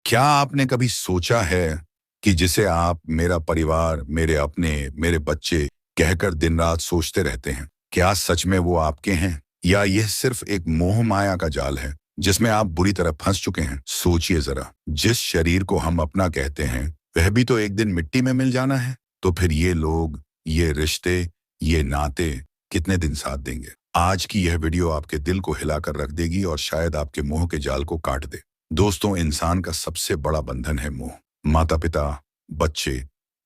क्या आपने कभी सोचा है कि जिसे आप मेरा परिवार, मेरे अपने, मेरे बच्चे कहकर दिन रात सोचते रहते हैं, क्या सच में वो आपके हैं? या यह सिर्फ एक मोह माया का जाल है, जिसमें आप बुरी तरह फंस चुके हैं? सोचिए जरा, जिस शरीर को हम अपना कहते हैं, वह भी तो एक दिन मिट्टी में मिल जाना है। तो फिर ये लोग, ये रिश्ते, ये नाते कितने दिन साथ देंगे? आज की यह वीडियो आपके दिल को हिलाकर रख देगी और शायद आपके मोह के जाल को काट दे। दोस्तों, इंसान का सबसे बड़ा बंधन है मोह। माता पिता, बच्चे,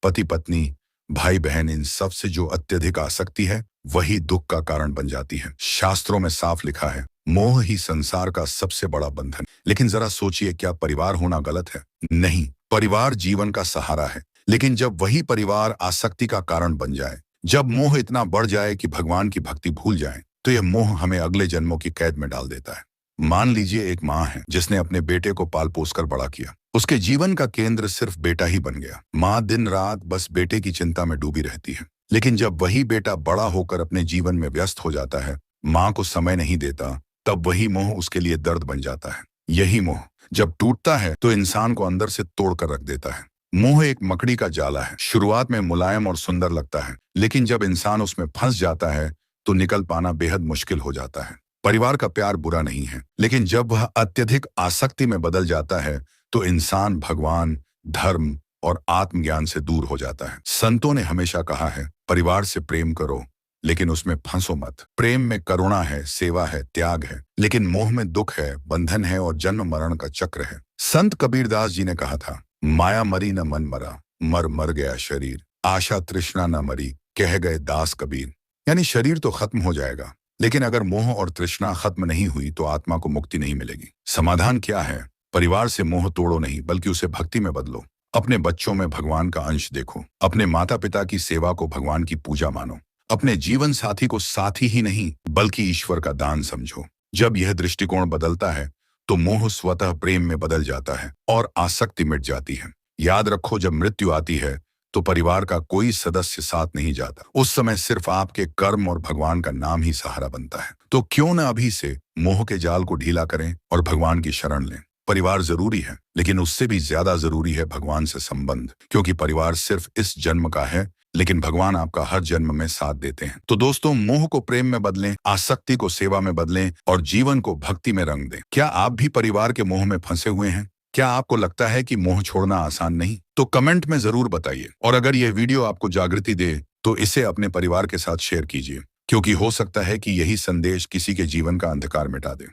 पति पत्नी, भाई बहन, इन सब से जो अत्यधिक आसक्ति है, वही दुख का कारण बन जाती है। शास्त्रों में साफ लिखा है, मोह ही संसार का सबसे बड़ा बंधन। लेकिन जरा सोचिए, क्या परिवार होना गलत है? नहीं, परिवार जीवन का सहारा है। लेकिन जब वही परिवार आसक्ति का कारण बन जाए, जब मोह इतना बढ़ जाए कि भगवान की भक्ति भूल जाए, तो यह मोह हमें अगले जन्मों की कैद में डाल देता है। मान लीजिए, एक माँ है जिसने अपने बेटे को पाल पोस कर बड़ा किया। उसके जीवन का केंद्र सिर्फ बेटा ही बन गया। माँ दिन रात बस बेटे की चिंता में डूबी रहती है। लेकिन जब वही बेटा बड़ा होकर अपने जीवन में व्यस्त हो जाता है, माँ को समय नहीं देता, तब वही मोह उसके लिए दर्द बन जाता है। यही मोह जब टूटता है तो इंसान को अंदर से तोड़ कर रख देता है। मोह एक मकड़ी का जाला है। शुरुआत में मुलायम और सुंदर लगता है, लेकिन जब इंसान उसमें फंस जाता है तो निकल पाना बेहद मुश्किल हो जाता है। परिवार का प्यार बुरा नहीं है, लेकिन जब वह अत्यधिक आसक्ति में बदल जाता है तो इंसान भगवान, धर्म और आत्मज्ञान से दूर हो जाता है। संतों ने हमेशा कहा है, परिवार से प्रेम करो, लेकिन उसमें फंसो मत। प्रेम में करुणा है, सेवा है, त्याग है, लेकिन मोह में दुख है, बंधन है और जन्म मरण का चक्र है। संत कबीरदास जी ने कहा था, माया मरी न मन मरा, मर मर गया शरीर, आशा तृष्णा न मरी, कह गए दास कबीर। यानी शरीर तो खत्म हो जाएगा, लेकिन अगर मोह और तृष्णा खत्म नहीं हुई तो आत्मा को मुक्ति नहीं मिलेगी। समाधान क्या है? परिवार से मोह तोड़ो नहीं, बल्कि उसे भक्ति में बदलो। अपने बच्चों में भगवान का अंश देखो, अपने माता पिता की सेवा को भगवान की पूजा मानो, अपने जीवन साथी को साथी ही नहीं बल्कि ईश्वर का दान समझो। जब यह दृष्टिकोण बदलता है तो मोह स्वतः प्रेम में बदल जाता है और आसक्ति मिट जाती है। याद रखो, जब मृत्यु आती है तो परिवार का कोई सदस्य साथ नहीं जाता। उस समय सिर्फ आपके कर्म और भगवान का नाम ही सहारा बनता है। तो क्यों न अभी से मोह के जाल को ढीला करें और भगवान की शरण लें। परिवार जरूरी है, लेकिन उससे भी ज्यादा जरूरी है भगवान से संबंध, क्योंकि परिवार सिर्फ इस जन्म का है, लेकिन भगवान आपका हर जन्म में साथ देते हैं। तो दोस्तों, मोह को प्रेम में बदलें, आसक्ति को सेवा में बदलें और जीवन को भक्ति में रंग दें। क्या आप भी परिवार के मोह में फंसे हुए हैं? क्या आपको लगता है कि मोह छोड़ना आसान नहीं? तो कमेंट में जरूर बताइए। और अगर यह वीडियो आपको जागृति दे तो इसे अपने परिवार के साथ शेयर कीजिए, क्योंकि हो सकता है कि यही संदेश किसी के जीवन का अंधकार मिटा दे।